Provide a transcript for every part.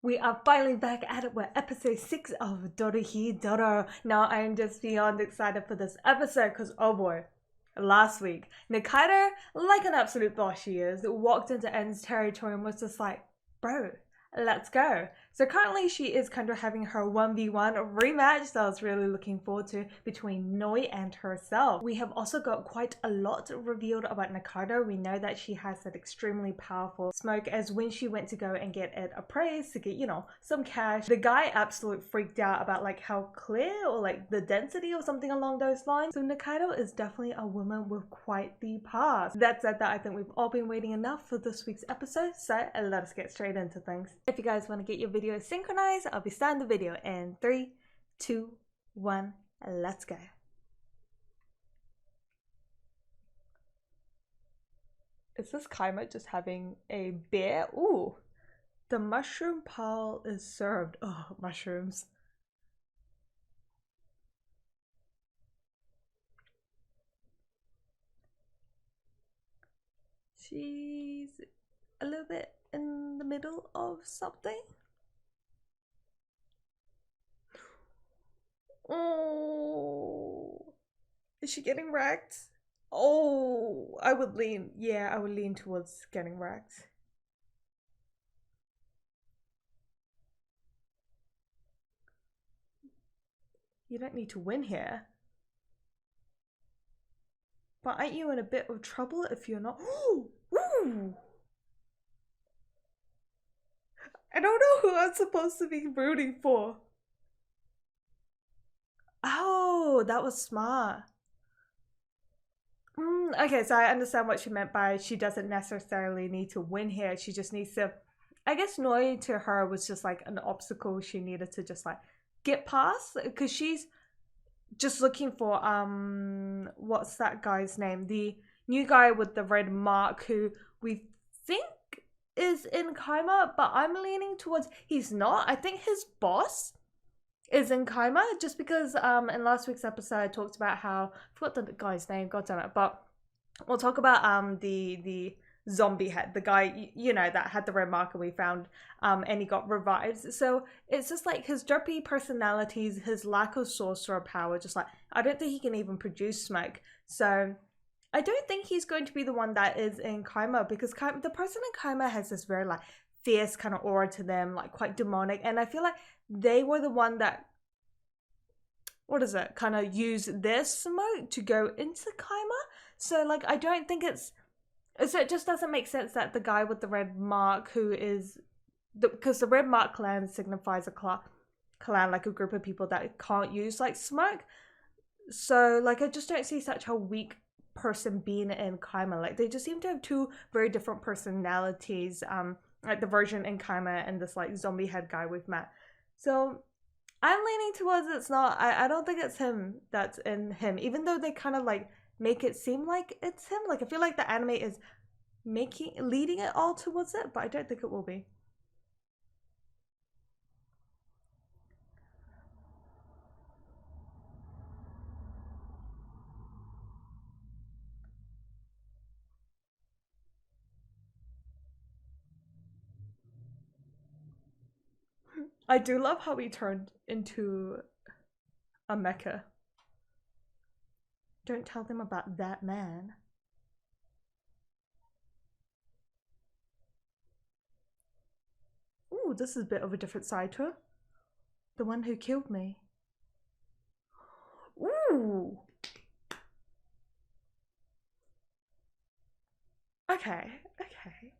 We are finally back at it with episode 6 of Dorohedoro. Now I am just beyond excited for this episode because oh boy, last week, Nikaido, like an absolute boss she is, walked into En's territory and was just like, bro, let's go. So currently she is kind of having her 1v1 rematch that I was really looking forward to between Noi and herself. We have also got quite a lot revealed about Nikaido. We know that she has that extremely powerful smoke, as when she went to go and get it appraised to get, you know, some cash, the guy absolutely freaked out about like how clear or like the density or something along those lines. So Nikaido is definitely a woman with quite the past. That said, that I think we've all been waiting enough for this week's episode, so let us get straight into things. If you guys want to get your video synchronized, I'll be starting the video in 3, 2, 1, let's go. Is this Kaiman just having a beer? Ooh, the mushroom pile is served. Oh, mushrooms. She's a little bit in the middle of something. Oh, is she getting wrecked? Oh, I would lean, yeah, I would lean towards getting wrecked. You don't need to win here. But aren't you in a bit of trouble if you're not? Ooh! I don't know who I'm supposed to be rooting for. Oh, that was smart. Okay, so I understand what she meant by she doesn't necessarily need to win here. She just needs to, I guess Noi to her was just like an obstacle she needed to just like get past, because she's just looking for what's that guy's name? The new guy with the red mark who we think is in Kaiman, but I'm leaning towards he's not. I think his boss is in Kaiman, just because in last week's episode I talked about how I forgot the guy's name, god damn it, but we'll talk about the zombie head, the guy, you know, that had the red marker we found, and he got revived. So it's just like his derpy personalities, his lack of sorcerer power, just like I don't think he can even produce smoke. So I don't think he's going to be the one that is in Kaiman, because the person in Kaiman has this very like fierce kind of aura to them, like quite demonic, and I feel like they were the one that, what is it, kind of use their smoke to go into Kaiman. So like I don't think it's, so it just doesn't make sense that the guy with the red mark, who is because the red mark clan signifies a clan, like a group of people that can't use like smoke. So like I just don't see such a weak person being in Kaiman. Like they just seem to have two very different personalities, like the version in Kaiman and this like zombie head guy we've met. So I'm leaning towards it's not. I don't think it's him that's in him, even though they kind of like make it seem like it's him. Like I feel like the anime is leading it all towards it, but I don't think it will be. I do love how he turned into a mecha. Don't tell them about that man. Ooh, this is a bit of a different side to her. The one who killed me. Ooh. Okay, okay.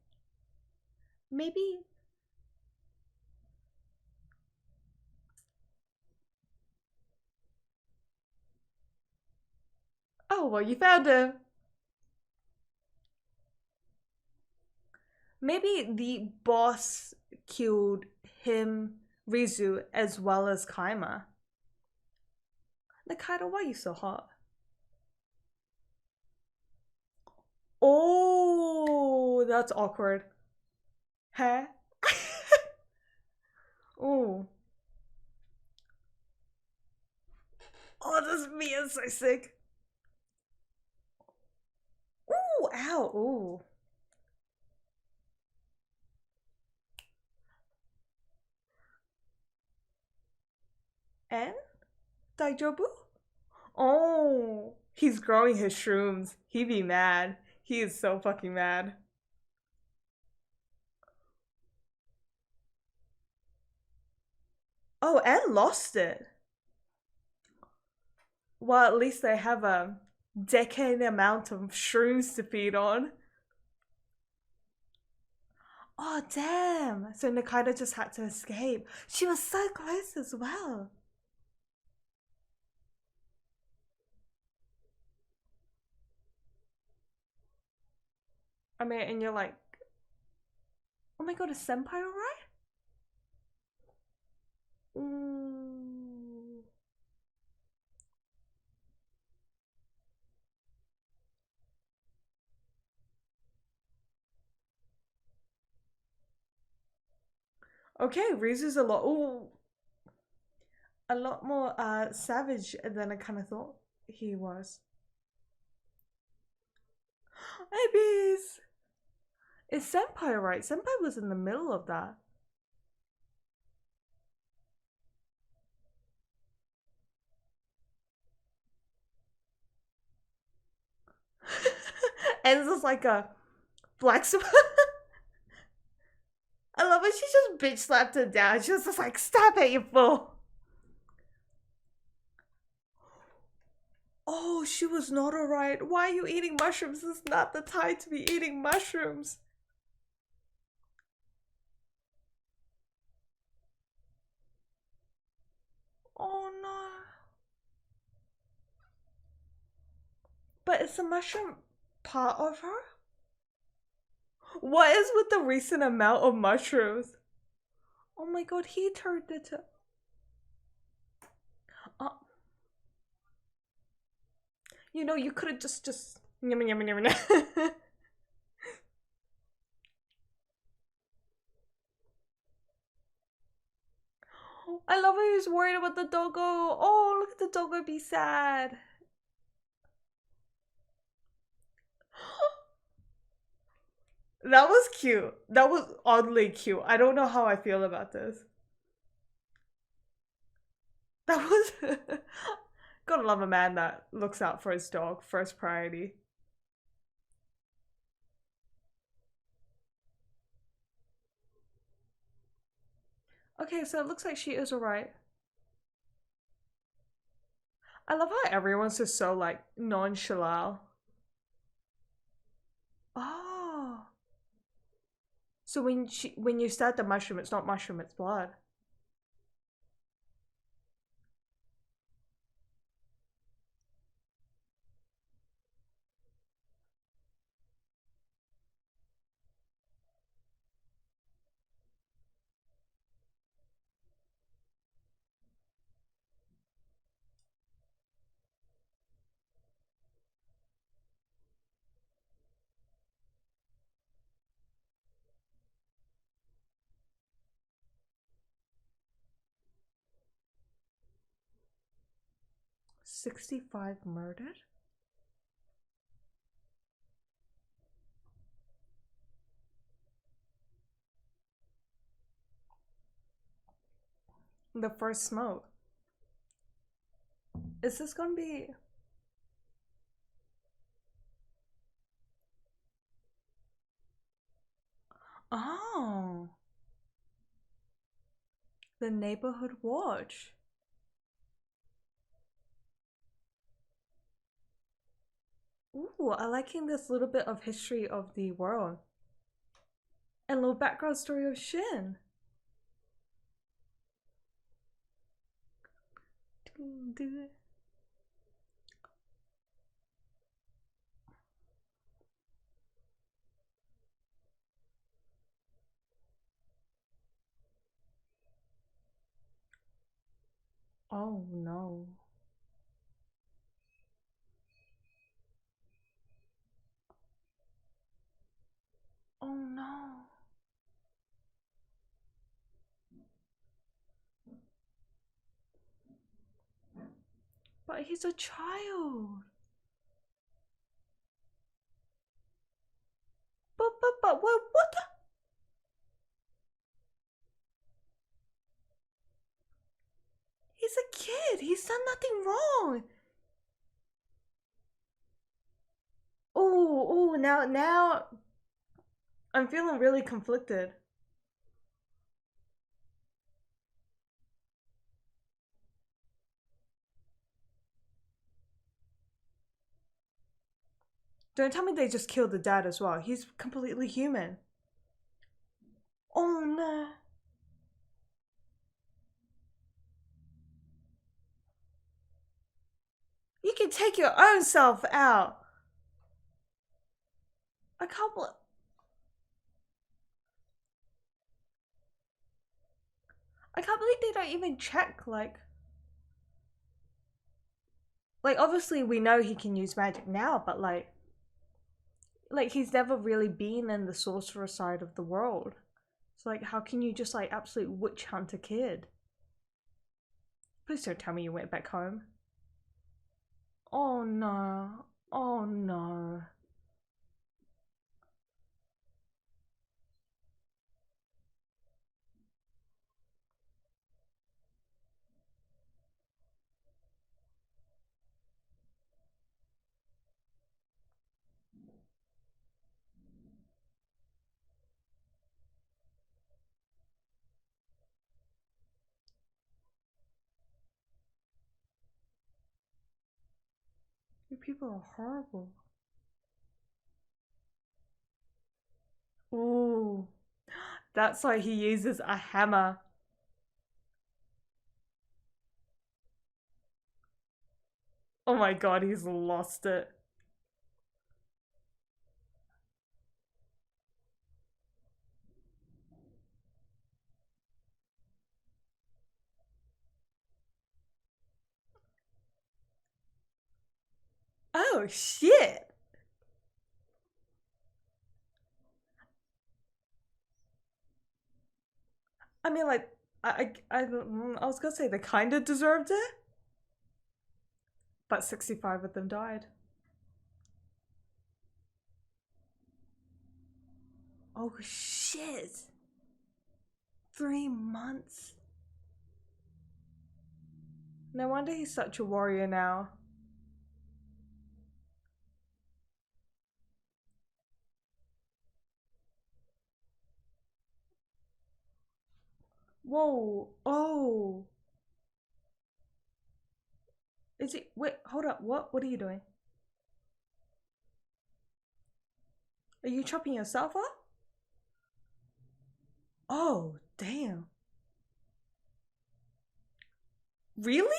Maybe. Oh, well, you found him. Maybe the boss killed him, Rizu, as well as Kaiman. Nikaido, why are you so hot? Oh, that's awkward. Huh? Oh. Oh, this meat is so sick. Ooh, ow, ooh. And Daijobu? Oh, he's growing his shrooms. He be mad. He is so fucking mad. Oh, and lost it. Well, at least they have a decade amount of shrooms to feed on. Oh, damn. So Nikaido just had to escape. She was so close as well. I mean, and you're like, oh my god, is Senpai alright? Ooh. Okay, Rizu's a lot more savage than I kind of thought he was. Abyss! Is Senpai right? Senpai was in the middle of that. Enzo's like a blacksmith. I love it. She just bitch slapped her down. She was just like, stop it, you fool. Oh, she was not alright. Why are you eating mushrooms? This is not the time to be eating mushrooms. Oh no. But is the mushroom part of her? What is with the recent amount of mushrooms? Oh my god, he turned into... You know, you could have just... Yum, yum, yum, yum. I love how he's worried about the doggo. Oh, look at the doggo be sad. That was cute. That was oddly cute. I don't know how I feel about this. That was... Gotta love a man that looks out for his dog. First priority. Okay, so it looks like she is alright. I love how everyone's just so like nonchalant. Oh. So when you start the mushroom, it's not mushroom, it's blood. $65 murdered? The first smoke. Is this gonna be... Oh. The neighborhood watch. Ooh, I liking this little bit of history of the world. And a little background story of Shin. Oh no. Oh no. But he's a child. But what the? He's a kid. He's done nothing wrong. Oh, now I'm feeling really conflicted. Don't tell me they just killed the dad as well. He's completely human. Oh no. You can take your own self out. I can't believe. I can't believe they don't even check, like obviously we know he can use magic now, but like he's never really been in the sorcerer side of the world. So like how can you just like absolute witch hunt a kid? Please don't tell me you went back home. Oh no. Oh no. You people are horrible. Ooh. That's why he uses a hammer. Oh my god, he's lost it. Oh shit. I mean, like, I was gonna say they kind of deserved it, but 65 of them died. Oh shit! 3 months. No wonder he's such a warrior now. Whoa! Oh, is it? Wait, hold up. What? What are you doing? Are you chopping yourself up? Oh, damn. Really?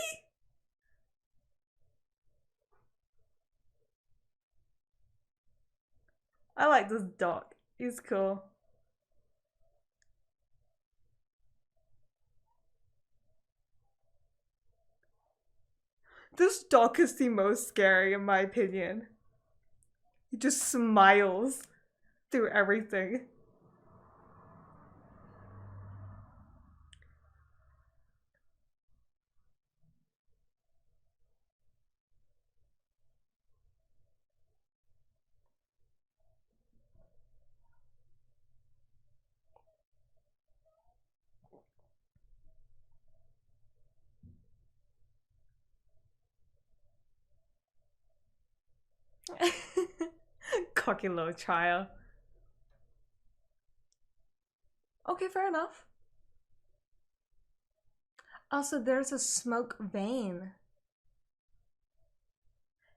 I like this dog. He's cool. This dog is the most scary in my opinion. He just smiles through everything. Cocky little child. Okay, fair enough. Also, there's a smoke vein.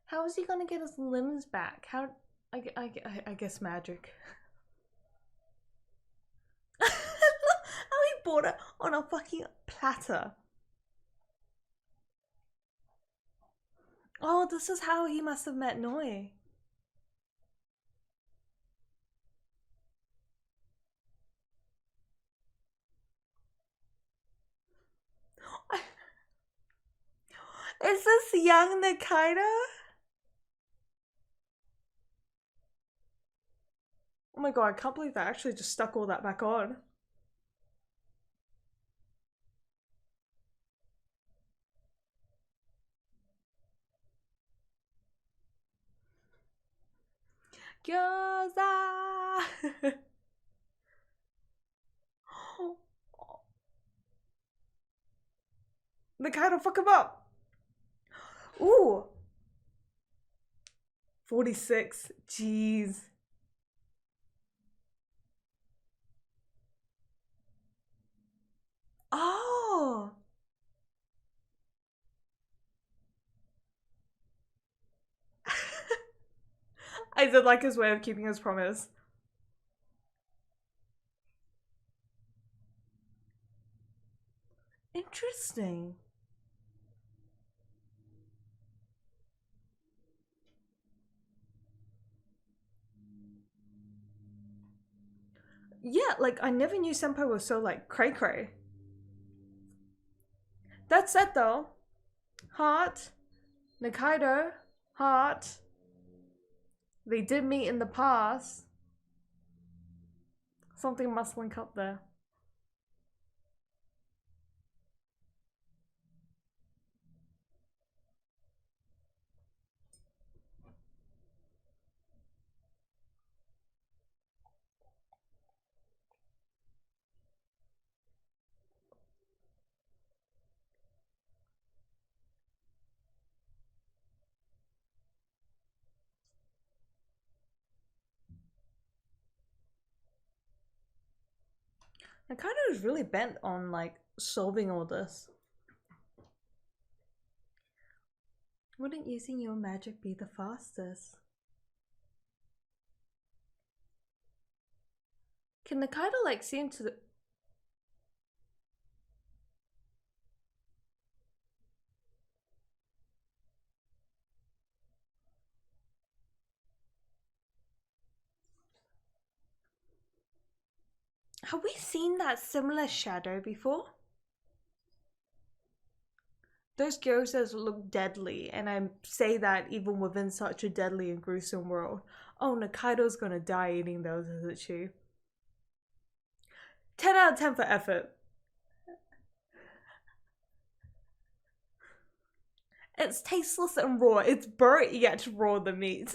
How is he gonna get his limbs back? How? I guess magic. How he bought it on a fucking platter. Oh, this is how he must have met Noi. Is this young Nikaido? Oh my god, I can't believe they actually just stuck all that back on. Gyoza! Nikaido, fuck him up. Ooh. 46. Jeez. Oh. I did like his way of keeping his promise. Interesting. Yeah, like I never knew Senpai was so like cray cray. That said though, Heart, Nikaido, Heart, they did meet in the past. Something must link up there. Nikaido is really bent on like solving all this. Wouldn't using your magic be the fastest? Can Nikaido like seem to the... Have we seen that similar shadow before? Those gyozas look deadly, and I say that even within such a deadly and gruesome world. Oh, Nikaido's gonna die eating those, isn't she? 10 out of 10 for effort. It's tasteless and raw. It's burnt yet raw, the meat.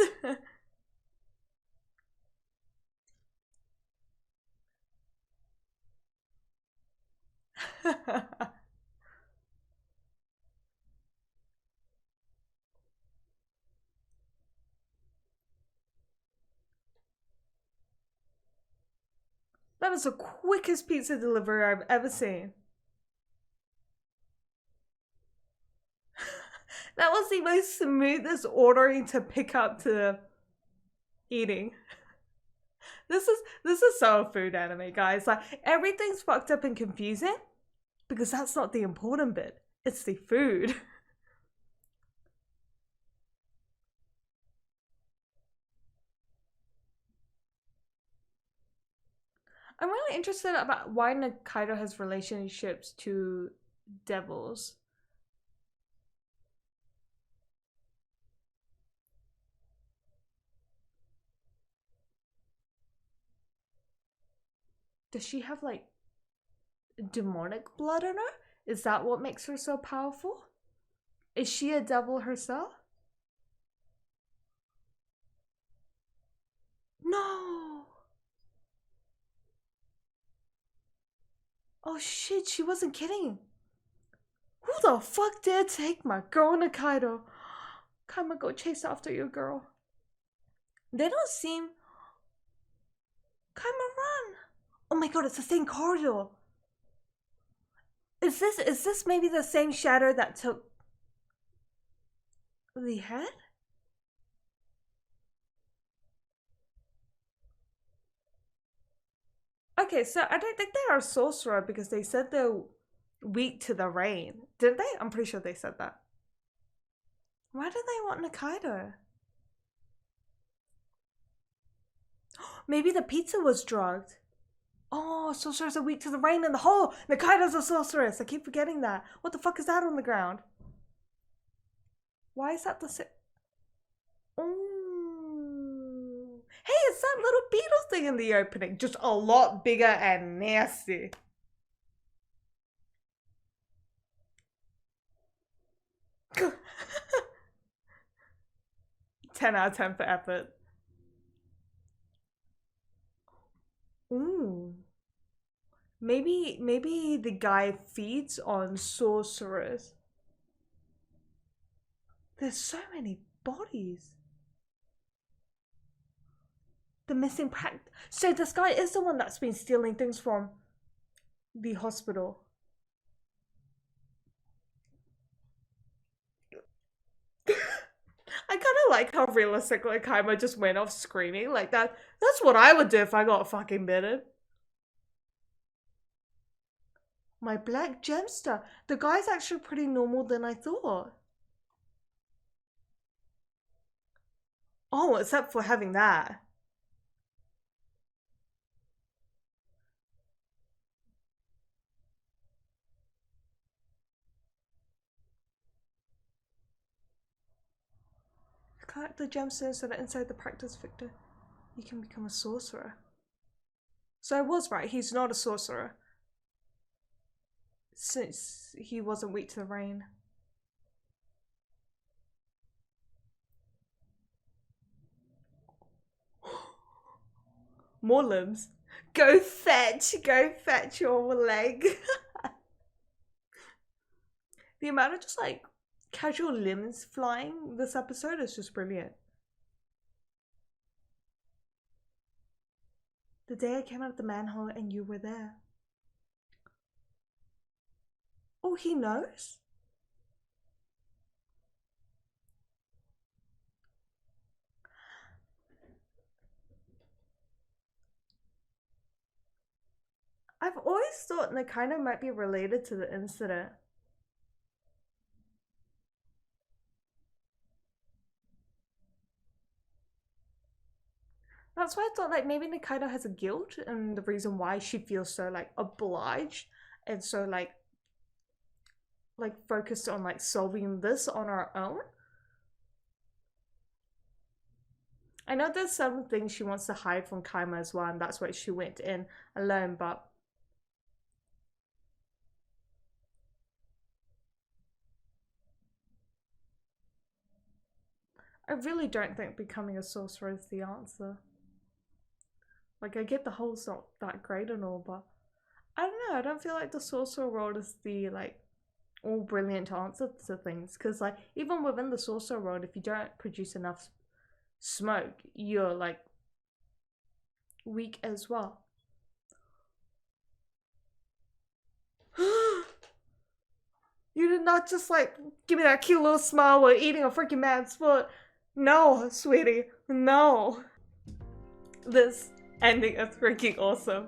That was the quickest pizza delivery I've ever seen. That was the most smoothest ordering to pick up to eating. This is so a food anime, guys. Like everything's fucked up and confusing because that's not the important bit. It's the food. I'm really interested about why Nikaido has relationships to devils. Does she have like demonic blood in her? Is that what makes her so powerful? Is she a devil herself? No! Oh shit, she wasn't kidding. Who the fuck dare take my girl Nikaido? Kaiman, go chase after your girl. They don't seem... Kaiman, run! Oh my god, it's the same corridor. Is this maybe the same shadow that took the head? Okay, so I don't think they are a sorcerer because they said they're weak to the rain. Didn't they? I'm pretty sure they said that. Why do they want Nikaido? Maybe the pizza was drugged. Oh, sorcerers are weak to the rain in the hole. Nikaido's a sorceress. I keep forgetting that. What the fuck is that on the ground? Why is that the same? Oh. Hey, it's that little beetle thing in the opening. Just a lot bigger and nasty. Ten out of 10 for effort. Ooh. Maybe the guy feeds on sorcerers. There's so many bodies. The missing pack. So this guy is the one that's been stealing things from the hospital. I kind of like how realistic like Kaiman just went off screaming like that. That's what I would do if I got fucking bitten. My black gemster. The guy's actually pretty normal than I thought. Oh, except for having that. Collect the gemstones so that inside the practice victor, you can become a sorcerer. So I was right, he's not a sorcerer. Since he wasn't weak to the rain. More limbs. Go fetch your leg. The amount of just like casual limbs flying this episode is just brilliant. The day I came out of the manhole and you were there. Oh, he knows? I've always thought Nikaido might be related to the incident. That's why I thought like maybe Nikaido has a guilt, and the reason why she feels so like obliged and so like focused on like solving this on her own. I know there's some things she wants to hide from Kaiman as well, and that's why she went in alone, but I really don't think becoming a sorcerer is the answer. Like, I get the hole's not that great and all, but I don't know, I don't feel like the sorcerer world is the, like, all brilliant answer to things. Because, like, even within the sorcerer world, if you don't produce enough smoke, you're, like, weak as well. You did not just, like, give me that cute little smile while eating a freaking man's foot. No, sweetie, no. This ending is freaking awesome.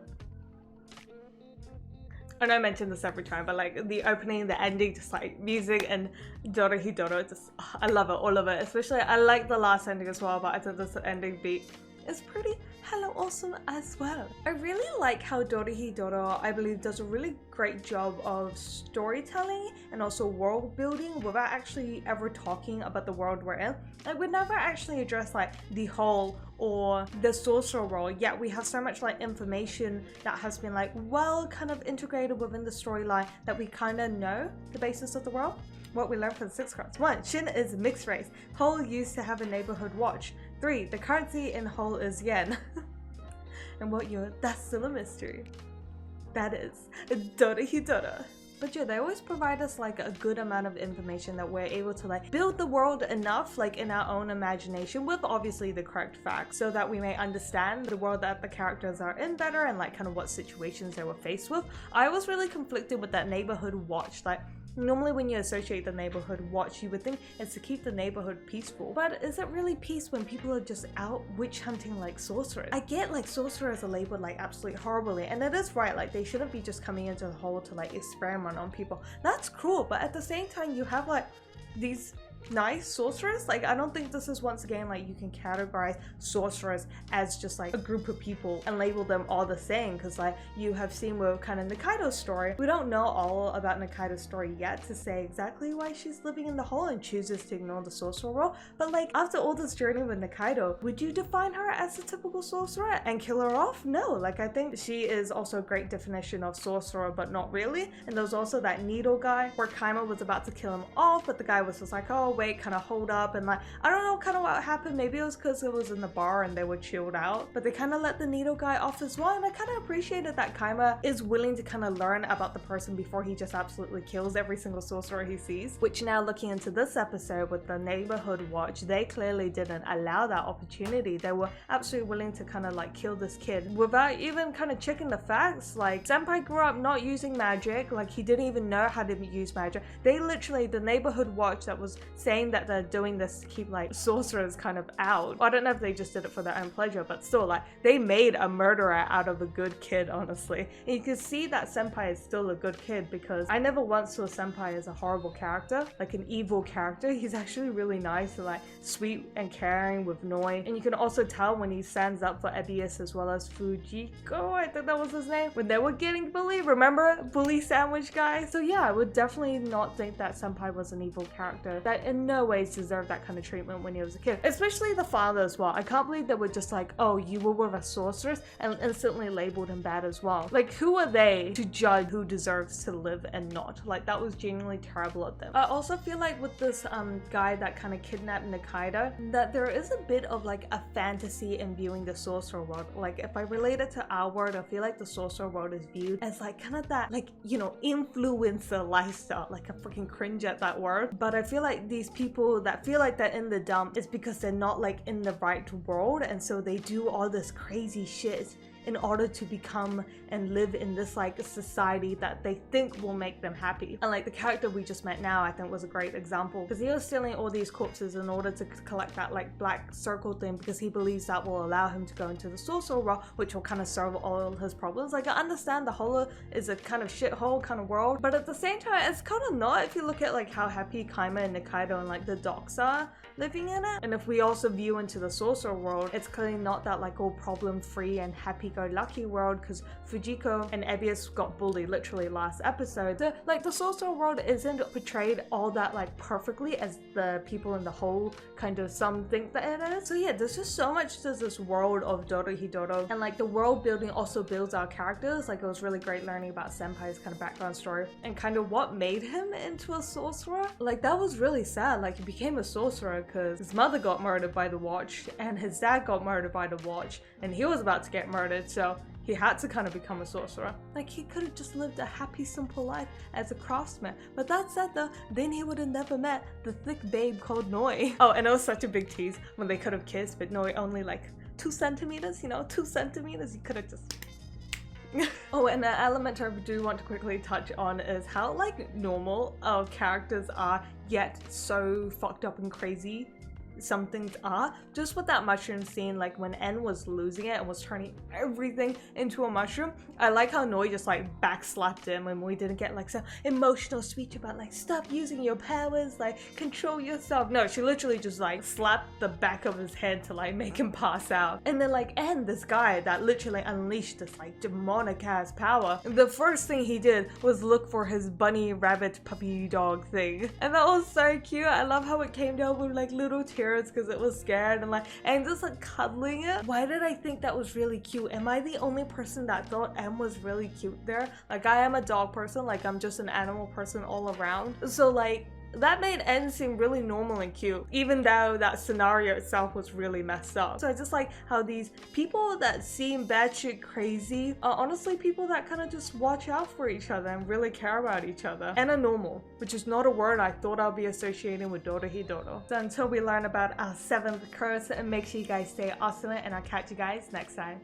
I know I mentioned this every time, but like the opening, the ending, just like music and Dorohedoro, just I love it, all of it. Especially I like the last ending as well, but I think this ending beat is pretty hella awesome as well. I really like how Dorohedoro, I believe, does a really great job of storytelling and also world building without actually ever talking about the world we're in. Like, we never actually address like the whole or the sorcerer world, yet we have so much like information that has been like well kind of integrated within the storyline that we kind of know the basis of the world. What we learned from the 6 cards. 1. Shin is mixed race. Hole used to have a neighborhood watch. 3. The currency in Hole is yen. And what year? That's still a mystery. That is Dorohedoro. But yeah, they always provide us like a good amount of information that we're able to like build the world enough like in our own imagination with obviously the correct facts so that we may understand the world that the characters are in better and like kind of what situations they were faced with. I was really conflicted with that neighborhood watch. Like, normally when you associate the neighborhood watch, you would think it's to keep the neighborhood peaceful. But is it really peace when people are just out witch hunting like sorcerers? I get like sorcerers are labeled like absolutely horribly, and it is right, like they shouldn't be just coming into the hole to like experiment on people. That's cruel, but at the same time you have like these nice sorcerers. Like, I don't think this is once again like you can categorize sorcerers as just like a group of people and label them all the same, because like you have seen with kind of Nikaido's story, we don't know all about Nikaido's story yet to say exactly why she's living in the hole and chooses to ignore the sorcerer role. But like after all this journey with Nikaido, would you define her as a typical sorcerer and kill her off? No, like I think she is also a great definition of sorcerer, but not really. And there's also that needle guy where Kaiman was about to kill him off, but the guy was just like, oh oh wait, kind of hold up, and like, I don't know kind of what happened. Maybe it was because it was in the bar and they were chilled out, but they kind of let the needle guy off as well. And I kind of appreciated that Kaiman is willing to kind of learn about the person before he just absolutely kills every single sorcerer he sees. Which now looking into this episode with the neighborhood watch, they clearly didn't allow that opportunity. They were absolutely willing to kind of like kill this kid without even kind of checking the facts. Like, Senpai grew up not using magic, like he didn't even know how to use magic. They literally, the neighborhood watch that was saying that they're doing this to keep like sorcerers kind of out. Well, I don't know if they just did it for their own pleasure, but still, like, they made a murderer out of a good kid, honestly. And you can see that Senpai is still a good kid, because I never once saw Senpai as a horrible character, like an evil character. He's actually really nice and like sweet and caring with Noi. And you can also tell when he stands up for Amethyst as well as Fujiko, I think that was his name, when they were getting bullied. Remember? Bully sandwich guy? So yeah, I would definitely not think that Senpai was an evil character that in no ways deserved that kind of treatment when he was a kid. Especially the father as well. I can't believe they were just like, oh, you were with a sorceress, and instantly labeled him bad as well. Like, who are they to judge who deserves to live and not? Like, that was genuinely terrible of them. I also feel like with this guy that kind of kidnapped Nikaido, that there is a bit of like a fantasy in viewing the sorcerer world. Like, if I relate it to our world, I feel like the sorcerer world is viewed as like kind of that, like, you know, influencer lifestyle. Like, I freaking cringe at that word, but I feel like these people that feel like they're in the dump is because they're not like in the right world, and so they do all this crazy shit in order to become and live in this like society that they think will make them happy. And like the character we just met now, I think was a great example, because he was stealing all these corpses in order to collect that like black circle thing, because he believes that will allow him to go into the sorcerer world, which will kind of solve all his problems. Like, I understand the whole is a kind of shithole kind of world, but at the same time it's kind of not, if you look at like how happy Kaiman and Nikaido and like the docs are living in it. And if we also view into the sorcerer world, it's clearly not that like all problem free and happy-go-lucky world, because Fujiko and Amethyst got bullied literally last episode. The sorcerer world isn't portrayed all that like perfectly as the people in the whole kind of some think that it is. So yeah, there's just so much to this world of Dorohedoro, and like the world building also builds our characters. Like, it was really great learning about Senpai's kind of background story and kind of what made him into a sorcerer. Like, that was really sad. Like, he became a sorcerer because his mother got murdered by the watch and his dad got murdered by the watch, and he was about to get murdered, so he had to kind of become a sorcerer. Like, he could have just lived a happy, simple life as a craftsman. But that said though, then he would have never met the thick babe called Noi. Oh, and it was such a big tease when they could have kissed, but Noi only like 2 centimeters, you know, 2 centimeters, you could have just... Oh, and an element I do want to quickly touch on is how like normal our characters are, yet so fucked up and crazy some things are. Just with that mushroom scene, like when N was losing it and was turning everything into a mushroom, I like how Noi just like backslapped him when we didn't get like some emotional speech about like stop using your powers, like control yourself. No, she literally just like slapped the back of his head to like make him pass out. And then like N, this guy that literally unleashed this like demonic ass power, the first thing he did was look for his bunny rabbit puppy dog thing, and that was so cute. I love how it came down with like little tears because it was scared and just like cuddling it. Why did I think that was really cute? Am I the only person that thought M was really cute there? Like, I am a dog person, like I'm just an animal person all around, so like that made N seem really normal and cute, even though that scenario itself was really messed up. So I just like how these people that seem batshit crazy are honestly people that kind of just watch out for each other and really care about each other, and are normal, which is not a word I thought I'll be associating with Dorohedoro. So until we learn about our 7th curse, make sure you guys stay awesome, and I'll catch you guys next time.